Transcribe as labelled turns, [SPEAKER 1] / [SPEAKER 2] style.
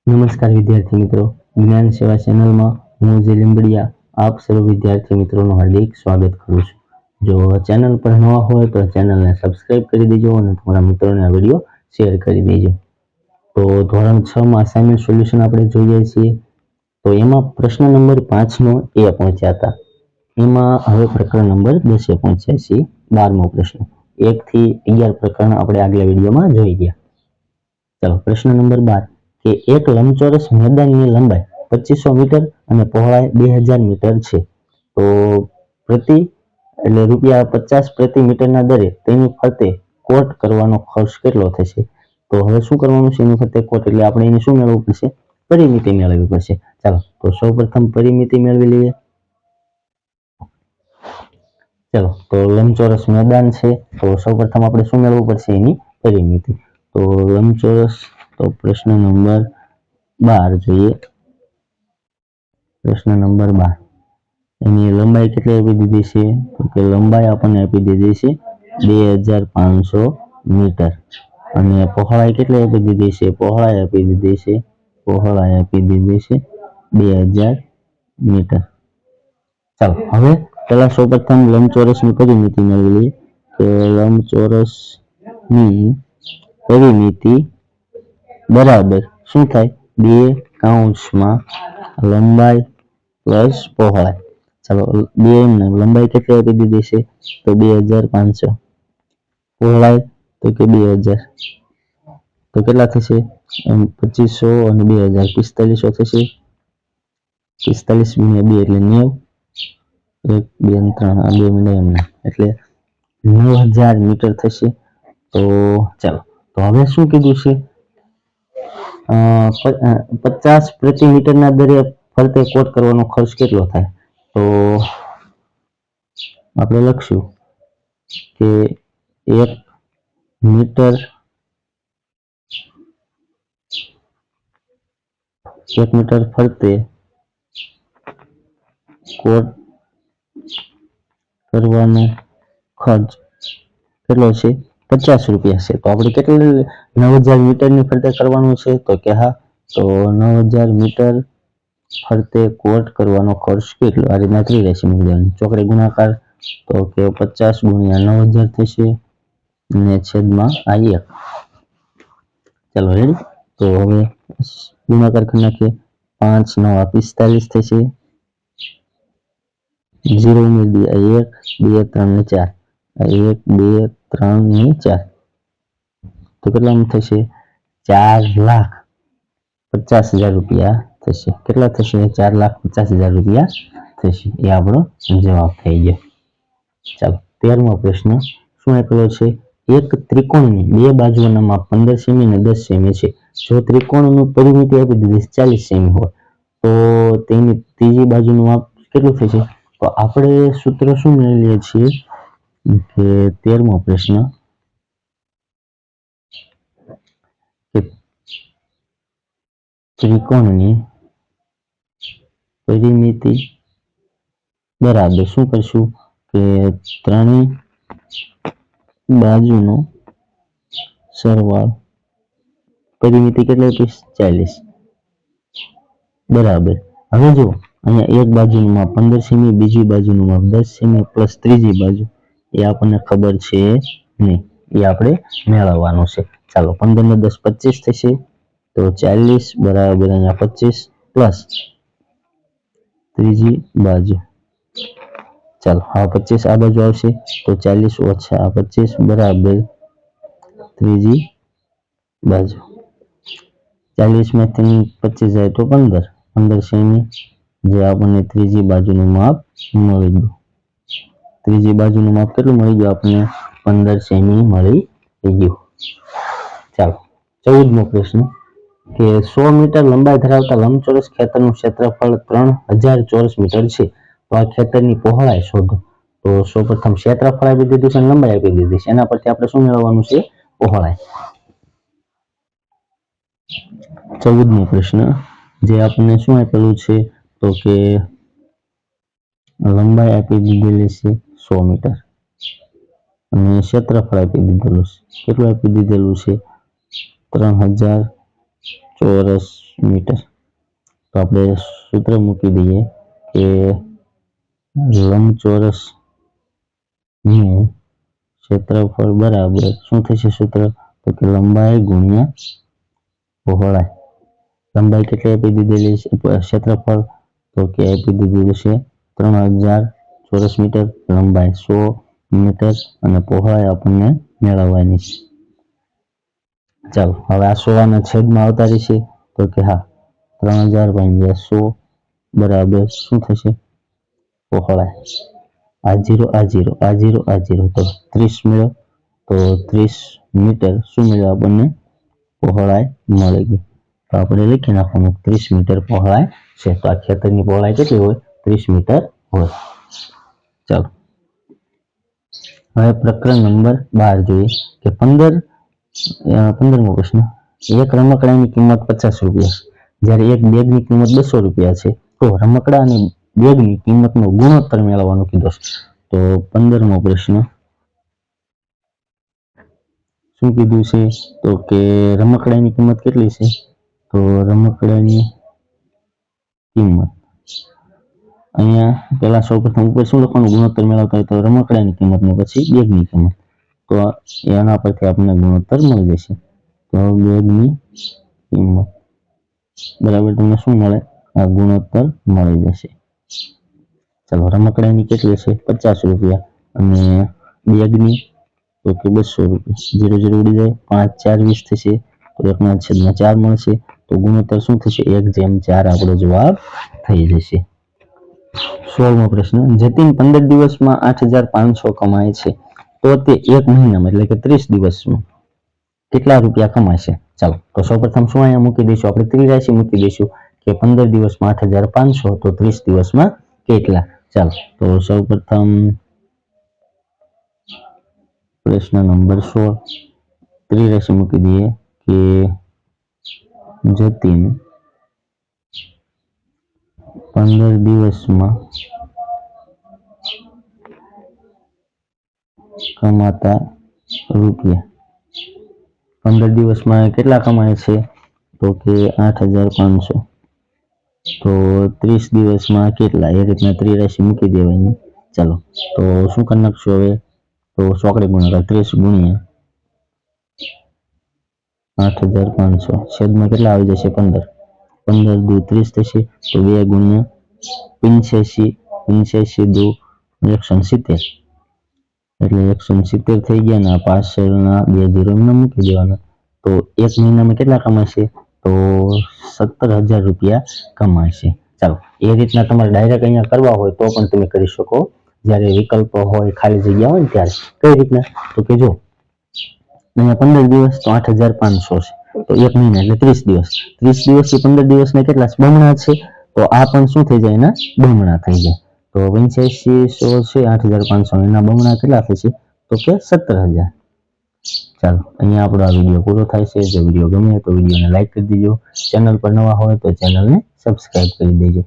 [SPEAKER 1] નમસ્કાર વિદ્યાર્થી મિત્રો, જ્ઞાન સેવા ચેનલમાં હું જે લીંબડિયા આપ સર્વ વિદ્યાર્થી મિત્રોનું હાર્દિક સ્વાગત કરું છું। જો ચેનલ પર નવા હોય તો ચેનલને સબસ્ક્રાઇબ કરી દેજો અને તમારા મિત્રોને આ વિડીયો શેર કરી દેજો। તો ધોરણ 6 માં અસાઇનમેન્ટ સોલ્યુશન આપણે જોઈએ છીએ। તો એમાં પ્રશ્ન નંબર 5 નો એ પહોંચ્યા હતા। એમાં હવે પ્રકરણ નંબર 10 પહોંચ્યા છીએ। 12મો પ્રશ્ન 1 થી 11 પ્રકરણ આપણે આગલા વિડીયોમાં જોઈ ગયા। ચલો પ્રશ્ન નંબર 12 કે એક લંબચોરસ મેદાનની લંબાઈ 2500 મીટર અને પહોળાઈ 2000 મીટર છે। તો પ્રતિ એટલે ₹50 પ્રતિ મીટરના દરે તેની ફરતે કોટ કરવાનો ખર્ચ કેટલો થશે? તો હવે શું કરવાનું છે? એની ફરતે કોટ એટલે આપણે એને શું મેળવવું પડશે? પરિમિતિ મેળવવી પડશે। ચાલો તો સૌપ્રથમ પરિમિતિ મેળવી લઈએ। ચલો તો લંબચોરસ મેદાન છે તો સૌપ્રથમ આપણે શું મેળવવું પડશે? એની પરિમિતિ। તો લંબચોરસ તો પ્રશ્ન નંબર 12 જોઈએ। પ્રશ્ન નંબર 12 એની લંબાઈ કેટલી આપી દીધી છે? તો કે લંબાઈ આપણને આપી દીધી છે 2500 મીટર અને પહોળાઈ કેટલી આપી દીધી છે? પહોળાઈ આપી દીધી છે 2000 મીટર। ચાલો હવે પહેલા સૌપ્રથમ લંબચોરસની પરિમિતિ મેળવી લઈએ કે લંબચોરસની પરિમિતિ બરાબર શું થાય? 2 કૌંસમાં લંબાઈ પ્લસ પહોળાઈ। ચાલો લંબાઈ કેટલી આપી દીધી છે? તો 2500, પહોળાઈ તો કે 2000, તો કેટલા થશે? 2500 અને 2000 4500 થશે। 45 ગુણ્યા 2 એટલે 90, 1 2 3 આ 2 મિનિટ એમને એટલે 9000 મીટર થશે। તો ચાલો તો હવે શું કીધું છે? 50 પ્રતિ મીટરના દરે ફરતે કોટ કરવાનો ખર્ચ કેટલો થાય? તો આપણે લખશું કે 1 મીટર ફરતે કોટ કરવાનો ખર્ચ કેટલો છે? 50 રૂપિયા છે। તો આપણે કેટલી 9000 મીટરની ફરતે કરવાનું છે? તો કે હા, તો 9000 મીટર ફરતે કોટ કરવાનો ખર્ચ કેટલો? આ રીતના ત્રિરેખી મૂકવાની, ચોકડી ગુણાકાર તો કે 50 ગુણ્યા 9000 થશે અને છેદમાં આ 1। ચાલો રેડી, તો હવે ગુણાકાર કરી નાખીએ। 5 9 45 થશે, 0 ઉમેરી દઈએ, 1 2 3 ને 4, 1 2 3 ને 4 તો કેટલામાં થશે? 4,50,000 રૂપિયા થશે। કેટલા થશે? 4,50,000 રૂપિયા થશે। એ આપણો જવાબ થઈ ગયો। ચાલો 13મો પ્રશ્ન શું આપેલો છે? એક ત્રિકોણની બે બાજુઓના માપ 15 સેમી અને 10 સેમી છે। જો ત્રિકોણનું પરિમિતિ આપી દીધી 40 સેમી હોય તો તેની ત્રીજી બાજુનું માપ કેટલું થશે? તો આપણે સૂત્ર શું મેળવીએ છીએ કે 13મો પ્રશ્ન કે ત્રિકોણની પરિમિતિ બરાબર શું કરશું કે ત્રણેય બાજુનો સરવાળો, પરિમિતિ કેટલી હતી? 40 બરાબર। હવે જો અહીંયા એક બાજુનું માપ 15 સેમી, બીજી બાજુનું માપ 10 સેમી પ્લસ ત્રીજી બાજુ એ આપણને ખબર છે નહીં, એ આપણે મેળવવાનું છે। ચાલો 15 ને 10 25 થશે તો 40 બરાબર અહીંયા 25 પ્લસ ત્રીજી બાજુ, ચાલો હા 25 આ બાજુ આવશે તો 40 ઓછા 25 બરાબર ત્રીજી બાજુ। 40 માંથી 25 જાય તો 15 સેમી જે આપણને ત્રીજી બાજુનું માપ મળી ગયું। ત્રીજી બાજુનું માપ કેટલું મળી ગયું? આપણને 15 સેમી મળી ગયું। ચાલો 14મો પ્રશ્ન કે 100 મીટર લંબાઈ ધરાવતા લંબચોરસ ખેતરનું ક્ષેત્રફળ 3000 ચોરસ મીટર છે। તો આ ખેતરની પહોળાઈ શોધો। તો સૌપ્રથમ ક્ષેત્રફળ આપી દીધું છે, લંબાઈ આપી દીધી છે, એના પરથી આપણે શું મેળવવાનું છે? પહોળાઈ। 14મો પ્રશ્ન જે આપણને શું આપેલું છે? તો કે લંબાઈ આપી દીધેલી છે 100 મીટર અને ક્ષેત્રફળ આપી દીધેલું છે, કેટલું આપી દીધેલું છે? 3000 ચોરસ મીટર। તો આપણે સૂત્ર મૂકી દઈએ કે લંબચોરસ નું ક્ષેત્રફળ બરાબર શું થશે સૂત્ર? તો કે લંબાઈ ગુણ્યા પહોળાઈ। લંબાઈ કેટલી આપી દીધેલી છે? ક્ષેત્રફળ તો કે આપી દીધેલું છે 3000 ચોરસ મીટર, લંબાઈ 100 મીટર અને પહોળાઈ આપણને મેળવવાની છે। ચાલો હવે આ 100 ના છેદમાં આવતા રહેશે તો કે હા 3000 × 100 બરાબર શું થશે? પહોળાઈ। આ 0 આ 0 આ 0 આ 0 તો 30 મળ્યો। તો 30 મીટર શું મળ્યું આપણને? પહોળાઈ મળી ગઈ। તો આપણે લખી નાખવાનું 30 મીટર પહોળાઈ છે। તો આ ખેતરની પહોળાઈ કેટલી હોય? 30 મીટર હોય। ચાલો હવે પ્રકરણ નંબર 12 જોઈએ કે 15મો પ્રશ્ન, એક રમકડાની કિંમત 50 રૂપિયા જ્યારે એક બેગની કિંમત 200 રૂપિયા છે તો રમકડા અને બેગની કિંમતનો ગુણોત્તર મેળવવાનો કીધો છે। તો 15મો પ્રશ્ન શું કીધું છે? તો કે રમકડાની કિંમત કેટલી છે? તો રમકડાની કિંમત અહીંયા પહેલા સૌપ્રથમ ઉપર શું લખવાનું? ગુણોત્તર મેળવતા હોય તો રમકડાની કિંમત ને પછી બેગની કિંમત। તો એના પરથી આપણને ગુણોત્તર મળી જશે। તો બેગની કિંમત બરાબર તમને શું મળે? આ ગુણોત્તર મળી જશે। ચાલો રમકડાની કેટલી છે? 50 રૂપિયા અને બેગની તો કે 200 રૂપિયા। 0 0 ઉડી જાય 5 4 20 થશે તો 1/4 મળશે। તો ગુણોત્તર શું થશે? 1/4 આપણો જવાબ થઈ જશે। 16મો પ્રશ્ન, જતીન 15 દિવસમાં 8500 કમાય છે તો તે એક મહિનામાં એટલે કે 30 દિવસમાં કેટલા રૂપિયા કમાશે? ચાલો તો સૌપ્રથમ શું અહીંયા મૂકી દઈશું? આપણે ત્રિરાશિ મૂકી દઈશું કે 15 દિવસમાં 8500 તો 30 દિવસમાં કેટલા? ચાલો તો સૌપ્રથમ પ્રશ્ન નંબર 16 ત્રિરાશિ મૂકી દઈએ કે જતીન 15 દિવસમાં કમાતા રૂપિયા 15 દિવસમાં કેટલા કમાય છે? તો કે 8500 તો 30 દિવસમાં કેટલા? એ રીતના ત્રિરાશિ મૂકી દેવાની। ચાલો તો શું કરી નાખશું હવે? તો ચોકડી ગુણાકાર 30 ગુણ્યા 8500 છેદમાં કેટલા આવી જશે? 15 15 દુ 30 થશે તો 2 ગુણ્યા 85 85 દુ 170 એટલે 170 થઈ ગયા ને પાછળના 2 0 મૂકી દેવાના। તો એક મહિનામાં કેટલા કમાશે? તો 17000 રૂપિયા કમાશે। ચાલો એ રીતના તમારે ડાયરેક્ટ અહીંયા કરવા હોય તો પણ તમે કરી શકો જ્યારે વિકલ્પ હોય ખાલી જગ્યા હોય ને ત્યારે। કઈ રીતના? તો કે જો અહીંયા 15 દિવસ તો 8500 છે તો એક મહિના એટલે 30 દિવસ 30 દિવસથી 15 દિવસના કેટલા બમણા છે? તો આ પણ શું થઈ જાય? એના બમણા થઈ જાય। તો 85 100 છે 8500 એના બમણા કેટલા થશે? તો કે 17000। ચાલો અહીંયા આપણો આ વિડીયો પૂરો થાય છે। જો વિડીયો ગમે તો વિડીયોને લાઈક કરી દેજો, ચેનલ પર નવા હોય તો ચેનલને સબસ્ક્રાઇબ કરી દેજો।